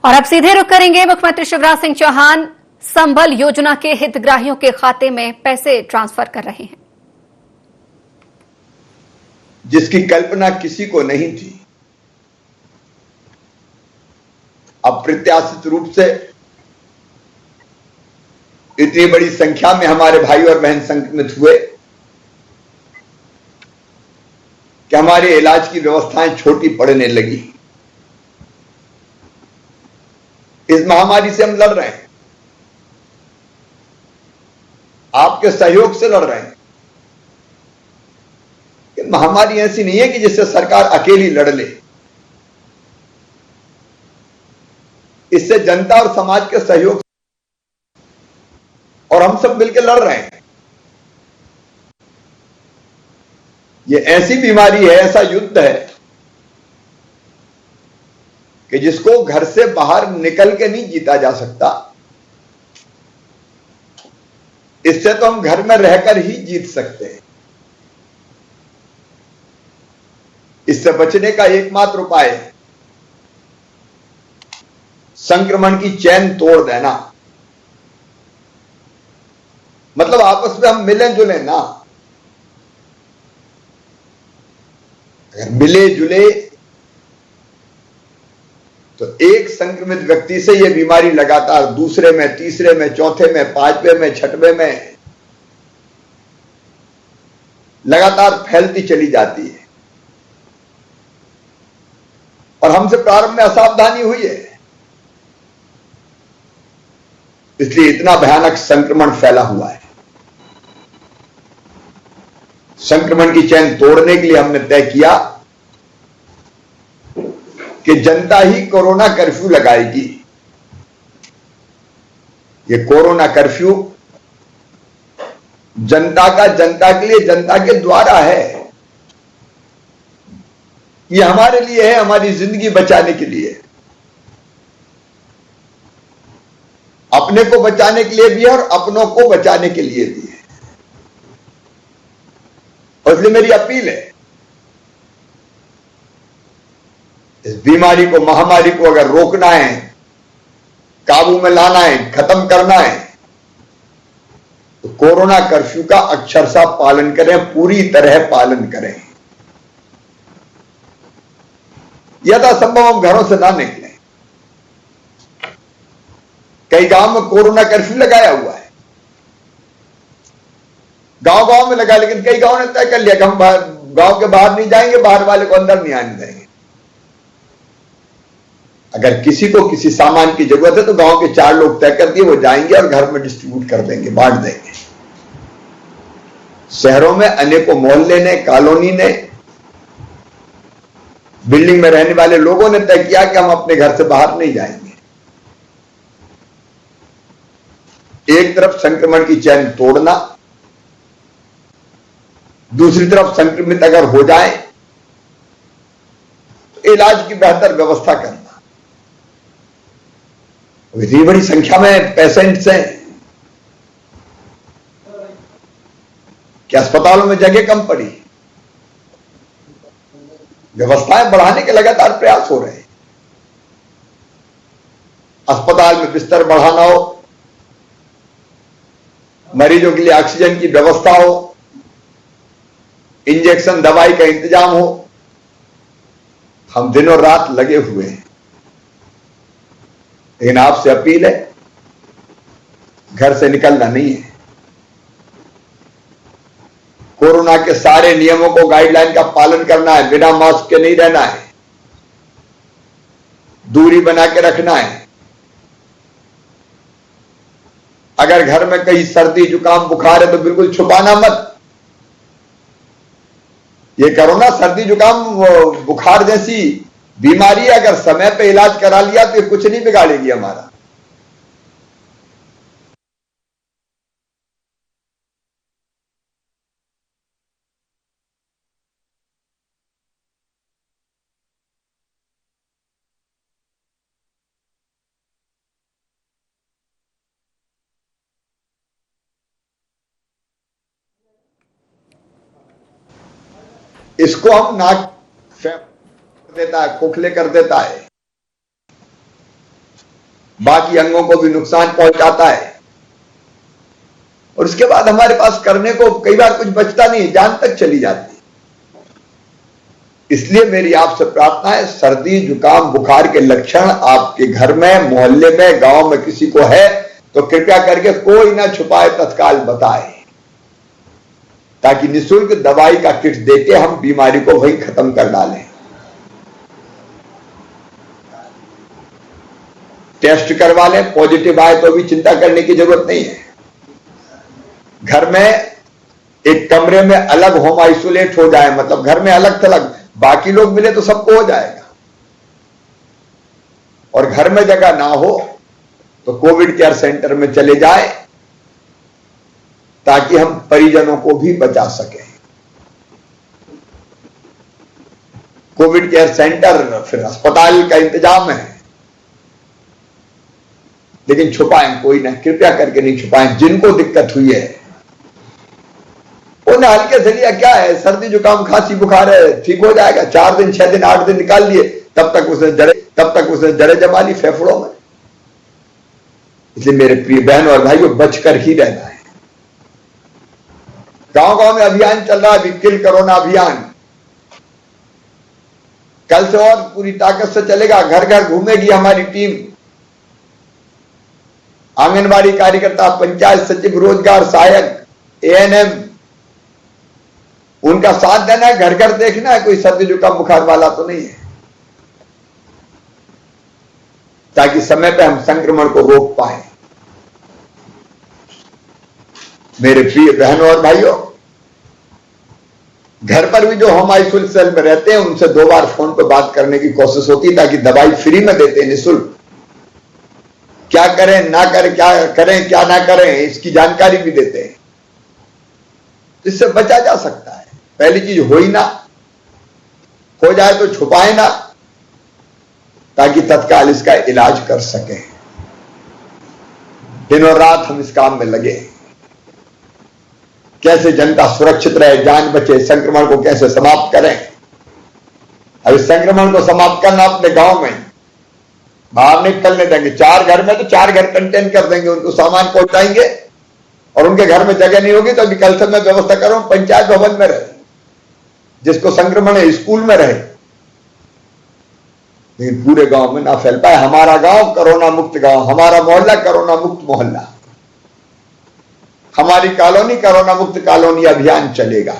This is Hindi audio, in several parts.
और अब सीधे रुख करेंगे मुख्यमंत्री शिवराज सिंह चौहान संबल योजना के हितग्राहियों के खाते में पैसे ट्रांसफर कर रहे हैं, जिसकी कल्पना किसी को नहीं थी। अप्रत्याशित रूप से इतनी बड़ी संख्या में हमारे भाई और बहन संक्रमित हुए कि हमारे इलाज की व्यवस्थाएं छोटी पड़ने लगी। इस महामारी से हम लड़ रहे हैं, आपके सहयोग से लड़ रहे हैं। ये महामारी ऐसी नहीं है कि जिससे सरकार अकेली लड़ ले। इससे जनता और समाज के सहयोग और हम सब मिलकर लड़ रहे हैं। ये ऐसी बीमारी है, ऐसा युद्ध है कि जिसको घर से बाहर निकल के नहीं जीता जा सकता। इससे तो हम घर में रहकर ही जीत सकते हैं। इससे बचने का एकमात्र उपाय है संक्रमण की चैन तोड़ देना। मतलब आपस में हम मिले जुले ना। अगर मिले जुले तो एक संक्रमित व्यक्ति से यह बीमारी लगातार दूसरे में, तीसरे में, चौथे में, पांचवें में, छठवें में लगातार फैलती चली जाती है। और हमसे प्रारंभ में असावधानी हुई है, इसलिए इतना भयानक संक्रमण फैला हुआ है। संक्रमण की चैन तोड़ने के लिए हमने तय किया कि जनता ही कोरोना कर्फ्यू लगाएगी। ये कोरोना कर्फ्यू जनता का, जनता के लिए, जनता के द्वारा है। ये हमारे लिए है, हमारी जिंदगी बचाने के लिए, अपने को बचाने के लिए भी है और अपनों को बचाने के लिए भी है। और इसलिए मेरी अपील है, इस बीमारी को, महामारी को अगर रोकना है, काबू में लाना है, खत्म करना है, तो कोरोना कर्फ्यू का अक्षरशः पालन करें, पूरी तरह पालन करें। यथासंभव हम घरों से ना निकलें। कई गांव में कोरोना कर्फ्यू लगाया हुआ है, गांव गांव में लगा, लेकिन कई गांव ने तय कर लिया कि हम गांव के बाहर नहीं जाएंगे, बाहर वाले को अंदर नहीं आने देंगे। अगर किसी को किसी सामान की जरूरत है तो गांव के 4 लोग तय कर दिए, वो जाएंगे और घर में डिस्ट्रीब्यूट कर देंगे, बांट देंगे। शहरों में अनेकों मोहल्ले ने, कॉलोनी ने, बिल्डिंग में रहने वाले लोगों ने तय किया कि हम अपने घर से बाहर नहीं जाएंगे। एक तरफ संक्रमण की चैन तोड़ना, दूसरी तरफ संक्रमित अगर हो जाए तो इलाज की बेहतर व्यवस्था करना। इतनी बड़ी संख्या में पेशेंट्स हैं कि अस्पतालों में जगह कम पड़ी। व्यवस्थाएं बढ़ाने के लगातार प्रयास हो रहे हैं। अस्पताल में बिस्तर बढ़ाना हो, मरीजों के लिए ऑक्सीजन की व्यवस्था हो, इंजेक्शन, दवाई का इंतजाम हो। हम दिनों रात लगे हुए हैं, लेकिन आपसे अपील है, घर से निकलना नहीं है। कोरोना के सारे नियमों को, गाइडलाइन का पालन करना है, बिना मास्क के नहीं रहना है, दूरी बना के रखना है। अगर घर में कहीं सर्दी, जुकाम, बुखार है तो बिल्कुल छुपाना मत। ये कोरोना, सर्दी, जुकाम, बुखार जैसी बीमारी अगर समय पे इलाज करा लिया तो ये कुछ नहीं बिगाड़ेगी हमारा। इसको हम नाक देता है, खोखले कर देता है। बाकी अंगों को भी नुकसान पहुंचाता है, और उसके बाद हमारे पास करने को कई बार कुछ बचता नहीं, जान तक चली जाती। इसलिए मेरी आपसे प्रार्थना है, सर्दी जुकाम बुखार के लक्षण आपके घर में, मोहल्ले में, गांव में किसी को है तो कृपया करके कोई ना छुपाए, तत्काल बताए, ताकि निःशुल्क दवाई का किट देके हम बीमारी को वहीं खत्म कर डालें। टेस्ट करवा लें, पॉजिटिव आए तो भी चिंता करने की जरूरत नहीं है। घर में एक कमरे में अलग होम आइसोलेट हो जाए, मतलब घर में अलग थलग, बाकी लोग मिले तो सबको हो जाएगा। और घर में जगह ना हो तो कोविड केयर सेंटर में चले जाए, ताकि हम परिजनों को भी बचा सकें। कोविड केयर सेंटर, फिर अस्पताल का इंतजाम है, लेकिन छुपाएं कोई ना, कृपया करके नहीं छुपाएं। जिनको दिक्कत हुई है उन्हें हल्के से लिया, क्या है, सर्दी जुकाम खांसी बुखार है, ठीक हो जाएगा, 4 दिन 6 दिन 8 दिन निकाल लिए, तब तक उसने जड़े जमा ली फेफड़ों में। इसलिए मेरे प्रिय बहनों और भाइयों, बचकर ही रहना है। गांव गांव में अभियान चल रहा है, किल कोरोना अभियान। कल से और पूरी ताकत से चलेगा, घर घर घूमेगी हमारी टीम। आंगनबाड़ी कार्यकर्ता, पंचायत सचिव, रोजगार सहायक, एएनएम, उनका साथ देना है, घर घर देखना है कोई सर्दी जुकाम बुखार वाला तो नहीं है, ताकि समय पे हम संक्रमण को रोक पाए। मेरे प्रिय बहनों और भाइयों, घर पर भी जो होम आइसोलेशन में रहते हैं उनसे 2 बार फोन पर बात करने की कोशिश होती है, ताकि दवाई फ्री में देते हैं, निःशुल्क। क्या करें ना करें, क्या करें क्या ना करें, इसकी जानकारी भी देते हैं। इससे बचा जा सकता है। पहली चीज, हो ही ना, हो जाए तो छुपाए ना, ताकि तत्काल इसका इलाज कर सकें। दिन और रात हम इस काम में लगे, कैसे जनता सुरक्षित रहे, जान बचे, संक्रमण को कैसे समाप्त करें। अब इस संक्रमण को समाप्त करना अपने गांव में, बाहर नहीं निकलने देंगे। 4 घर में तो 4 घर कंटेन कर देंगे, उनको सामान पहुंचाएंगे, और उनके घर में जगह नहीं होगी तो अभी कल से मैं व्यवस्था कर रहा हूं, पंचायत भवन में रहे, जिसको संक्रमण है स्कूल में रहे, लेकिन पूरे गांव में ना फैल पाए। हमारा गांव कोरोना मुक्त गांव, हमारा मोहल्ला कोरोना मुक्त मोहल्ला, हमारी कॉलोनी कोरोना मुक्त कॉलोनी अभियान चलेगा।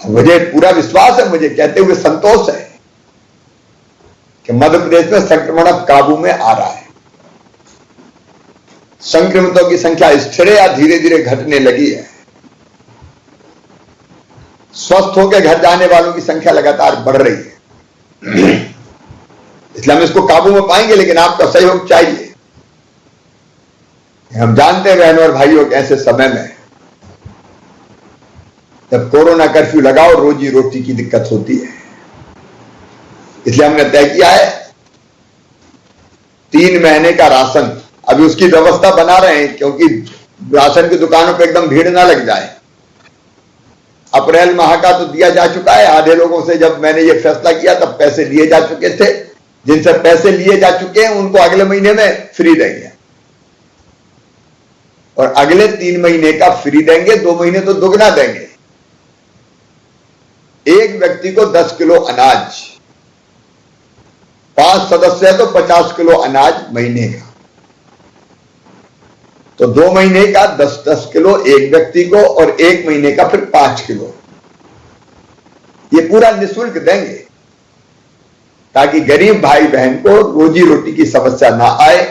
मुझे पूरा विश्वास है, मुझे कहते हुए संतोष है कि मध्य प्रदेश में संक्रमण अब काबू में आ रहा है। संक्रमितों की संख्या स्थिर या धीरे धीरे घटने लगी है। स्वस्थ होकर घर जाने वालों की संख्या लगातार बढ़ रही है। इसलिए हम इसको काबू में पाएंगे, लेकिन आपका सहयोग चाहिए। हम जानते हैं बहनों और भाइयों कि ऐसे समय में जब कोरोना कर्फ्यू लगाओ, रोजी रोटी की दिक्कत होती है। इसलिए हमने तय किया है 3 महीने का राशन, अभी उसकी व्यवस्था बना रहे हैं, क्योंकि राशन की दुकानों पर एकदम भीड़ ना लग जाए। अप्रैल माह का तो दिया जा चुका है। आधे लोगों से जब मैंने ये फैसला किया तब पैसे लिए जा चुके थे। जिनसे पैसे लिए जा चुके हैं उनको अगले महीने में फ्री देंगे, और अगले 3 महीने का फ्री देंगे, 2 महीने तो दुगना देंगे। एक व्यक्ति को 10 किलो अनाज, 5 सदस्य है तो 50 किलो अनाज महीने का, तो 2 महीने का 10-10 किलो एक व्यक्ति को, और 1 महीने का फिर 5 किलो। ये पूरा निःशुल्क देंगे, ताकि गरीब भाई बहन को रोजी रोटी की समस्या ना आए,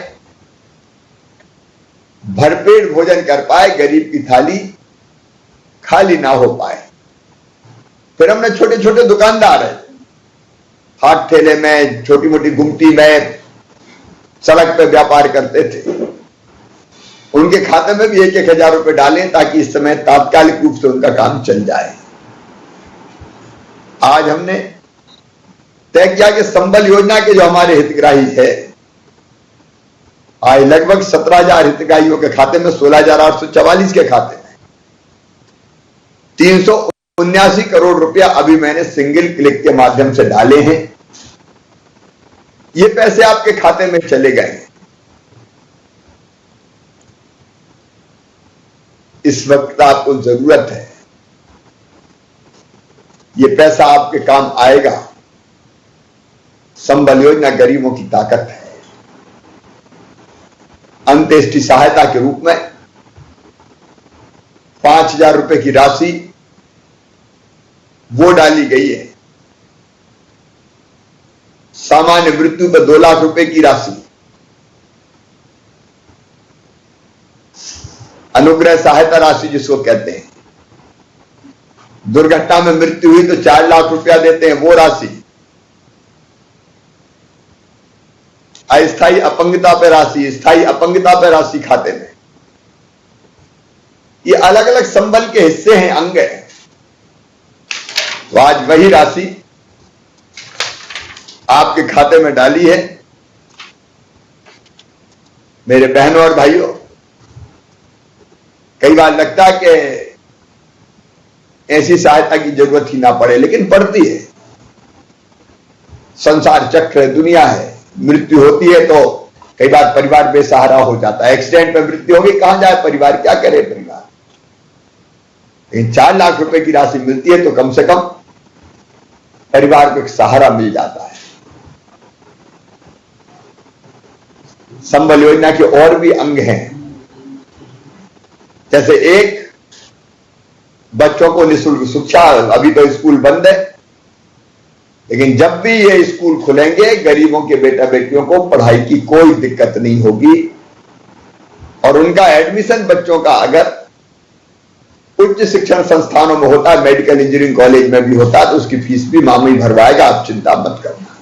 भरपेट भोजन कर पाए, गरीब की थाली खाली ना हो पाए। फिर हमने छोटे छोटे दुकानदार है, हाथ ठेले में, छोटी मोटी गुमटी में, सड़क पे व्यापार करते थे, उनके खाते में भी 1-1 हजार रुपए डालें, ताकि इस समय तात्कालिक रूप से उनका काम चल जाए। आज हमने तय किया कि संबल योजना के जो हमारे हितग्राही है, आज लगभग 17,000 हितग्राहियों के खाते में, 16,844 के खाते में 379 करोड़ रुपया अभी मैंने सिंगल क्लिक के माध्यम से डाले हैं। ये पैसे आपके खाते में चले गए। इस वक्त आपको जरूरत है, ये पैसा आपके काम आएगा। संबल योजना गरीबों की ताकत है। अंत्येष्टि सहायता के रूप में 5,000 रुपए की राशि वो डाली गई है। सामान्य मृत्यु पर 2 लाख रुपए की राशि, अनुग्रह सहायता राशि जिसको कहते हैं, दुर्घटना में मृत्यु हुई तो 4 लाख रुपया देते हैं, वो राशि, अस्थायी अपंगता पर राशि, स्थायी अपंगता पर राशि खाते में। ये अलग अलग संबल के हिस्से हैं, अंग हैं। तो आज वही राशि आपके खाते में डाली है। मेरे बहनों और भाइयों, कई बार लगता है कि ऐसी सहायता की जरूरत ही ना पड़े, लेकिन पड़ती है। संसार चक्र है, दुनिया है। मृत्यु होती है तो कई बार परिवार बेसहारा हो जाता है। एक्सीडेंट में मृत्यु होगी, कहां जाए परिवार, क्या करे परिवार। लेकिन 4 लाख रुपए की राशि मिलती है तो कम से कम परिवार को एक सहारा मिल जाता है। संबल योजना के और भी अंग हैं, जैसे एक, बच्चों को निःशुल्क शिक्षा। अभी तो स्कूल बंद है, लेकिन जब भी ये स्कूल खुलेंगे गरीबों के बेटा बेटियों को पढ़ाई की कोई दिक्कत नहीं होगी। और उनका एडमिशन बच्चों का अगर उच्च शिक्षण संस्थानों में होता है, मेडिकल इंजीनियरिंग कॉलेज में भी होता है, तो उसकी फीस भी मामूली भरवाएगा, आप चिंता मत करना।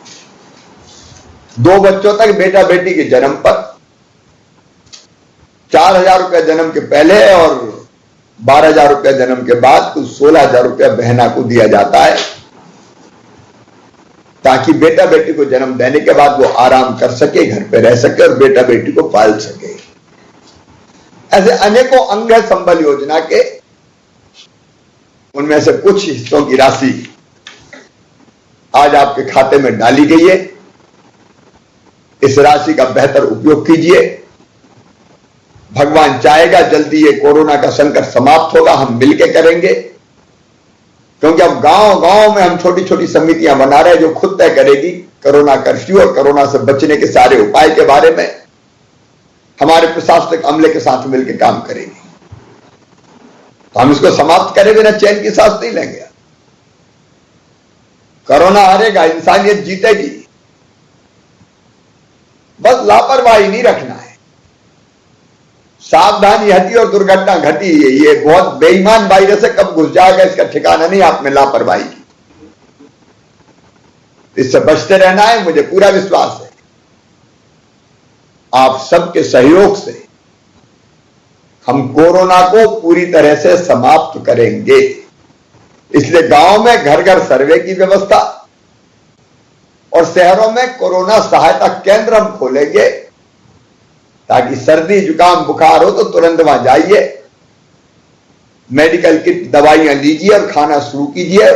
2 बच्चों तक बेटा बेटी के जन्म पर 4,000 रुपया जन्म के पहले और 12,000 रुपया जन्म के बाद कुल 16,000 रुपया बहना को दिया जाता है, ताकि बेटा बेटी को जन्म देने के बाद वो आराम कर सके, घर पे रह सके और बेटा बेटी को पाल सके। ऐसे अनेकों अंग है संबल योजना के। उनमें से कुछ हिस्सों की राशि आज आपके खाते में डाली गई है। इस राशि का बेहतर उपयोग कीजिए। भगवान चाहेगा जल्दी ये कोरोना का संकट समाप्त होगा, हम मिलकर करेंगे। क्योंकि अब गांव गांव में हम छोटी छोटी समितियां बना रहे हैं जो खुद तय करेगी कोरोना कर्फ्यू और कोरोना से बचने के सारे उपाय के बारे में। हमारे प्रशासनिक अमले के साथ मिलकर काम करेंगे, तो हम इसको समाप्त करे बिना चैन की सांस नहीं लेंगे। कोरोना हारेगा, इंसानियत जीतेगी। बस लापरवाही नहीं रखना है, सावधानी हटी और दुर्घटना घटी। ये बहुत बेईमान वायरस है, कब घुस जाएगा इसका ठिकाना नहीं। आप में लापरवाही की, इससे बचते रहना है। मुझे पूरा विश्वास है आप सबके सहयोग से हम कोरोना को पूरी तरह से समाप्त करेंगे। इसलिए गांव में घर घर सर्वे की व्यवस्था और शहरों में कोरोना सहायता केंद्र हम खोलेंगे, ताकि सर्दी जुकाम बुखार हो तो तुरंत वहां जाइए, मेडिकल किट दवाइयां लीजिए और खाना शुरू कीजिए।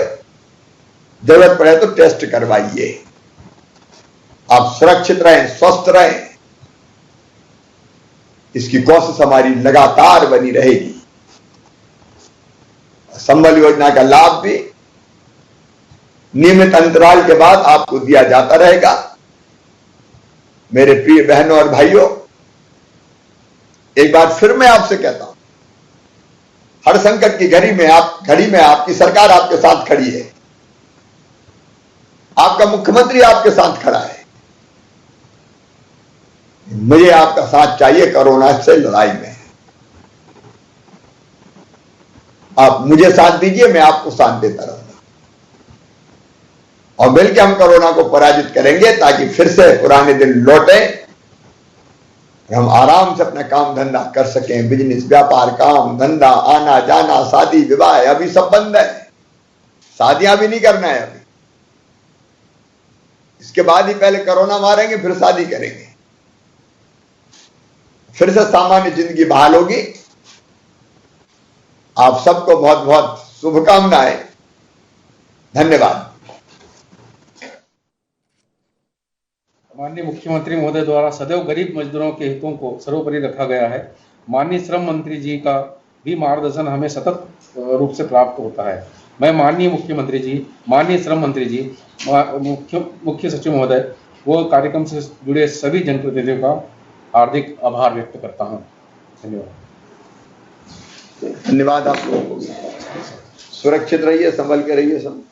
जरूरत पड़े तो टेस्ट करवाइए। आप सुरक्षित रहें, स्वस्थ रहें, इसकी कोशिश हमारी लगातार बनी रहेगी। संबल योजना का लाभ भी नियमित अंतराल के बाद आपको दिया जाता रहेगा। मेरे प्रिय बहनों और भाइयों, एक बार फिर मैं आपसे कहता हूं, हर संकट की घड़ी में आपकी सरकार आपके साथ खड़ी है। आपका मुख्यमंत्री आपके साथ खड़ा है। मुझे आपका साथ चाहिए कोरोना से लड़ाई में। आप मुझे साथ दीजिए, मैं आपको साथ देता रहूंगा और मिलकर हम कोरोना को पराजित करेंगे, ताकि फिर से पुराने दिन लौटे, हम आराम से अपना काम धंधा कर सकें। बिजनेस, व्यापार, काम धंधा, आना जाना, शादी विवाह अभी सब बंद है। शादियां भी नहीं करना है अभी। इसके बाद ही पहले कोरोना मारेंगे, फिर शादी करेंगे, फिर से सामान्य जिंदगी बहाल होगी। आप सबको बहुत बहुत शुभकामनाएं। धन्यवाद। माननीय मुख्यमंत्री महोदय द्वारा सदैव गरीब मजदूरों के हितों को सर्वोपरि रखा गया है। माननीय श्रम मंत्री जी का भी मार्गदर्शन हमें सतत रूप से प्राप्त होता है। मैं माननीय मुख्यमंत्री जी, माननीय श्रम मंत्री जी, मुख्य सचिव महोदय वो कार्यक्रम से जुड़े सभी जनप्रतिनिधियों का हार्दिक आभार व्यक्त करता हूँ। धन्यवाद। धन्यवाद आप लोगों को। सुरक्षित रहिए, संभल के रहिए सब।